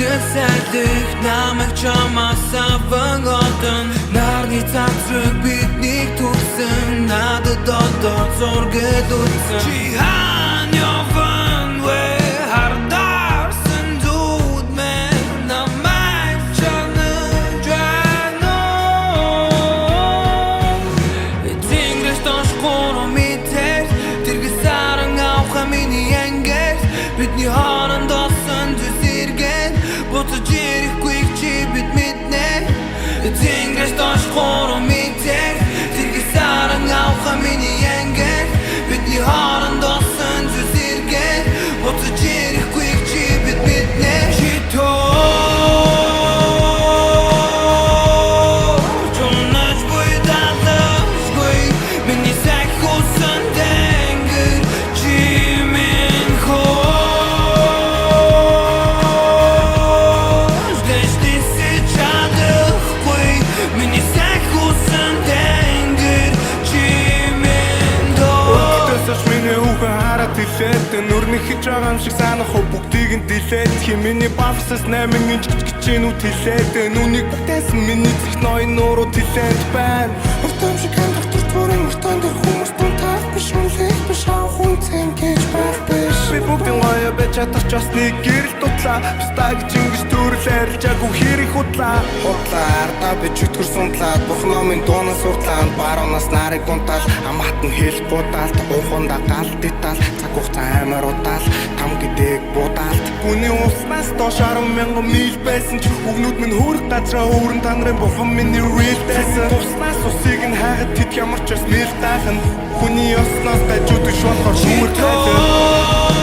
Тэсэлдэх намайг чамаасаа ванготон Нарны цацрыг биднийг түгсэн Надад одоо зургэд үтсэн Чи хаан яван вэ хардарсан зүуд мен Намайг чанаж байна Тэнгэрээс тошгоно мэдэр Тэргээс аран авах миний ангер Бидний хооронд олсон зүсэргэн Буцаж ирэхгүй чи бид мэднэ Тэнгэрээс тошгоно мэдэр Тэргээс аран авах миний ангер Бидний хооронд олсон зүсэргэн Буцаж ирэхгүй чи бид мэднэ Чи Чунаж буй далашгүй Миний сайхусан тэнгэр Чи минь хоош Дэштиси чадахгүй Миний сайхусан тэнгэр Чи минь доо Өтөсөж миний хүүхэн хараад илээд Нүрний хич байгаа юм шиг санах уу бүгдийг нь дилээд Миний бавсас 8 инч гिचгчэнүүд хилээд Нүнийг бүтээсэн миний зэх ноён нуурууд хилээд байна Өртөм шиг хандах төртвөрийн өртөнд хүмүүс тун таах биш үнлэх биш авах хүн цэнгэж байх биш Би бүгдийн гоё бэж чадах ч бас нэг гэрэл дутлаа Бистаг чингэж төрөл арилжаагүй хэрэг худлаа Худлаа ардаа би чөтгөр сундлаад Бурхноо минь дуунаас суртлаа Баруунаас нарыг гунтаал Амхат нь хэлэх будаалт Ууханда гал детал Цаг хугацаа амар удаал Там гэдэг будаалт Гүний уснаас доош 10,000 миль байсан ч Бүгнүүд минь хүрэх газраа өөрн танрын бурхан миний real байсан Туснаас усыг нь хайгаад тэд ямар ч бас мэл тайхан Хүний ёсноос дайжуудаг шуурхаар шүүр тайлаа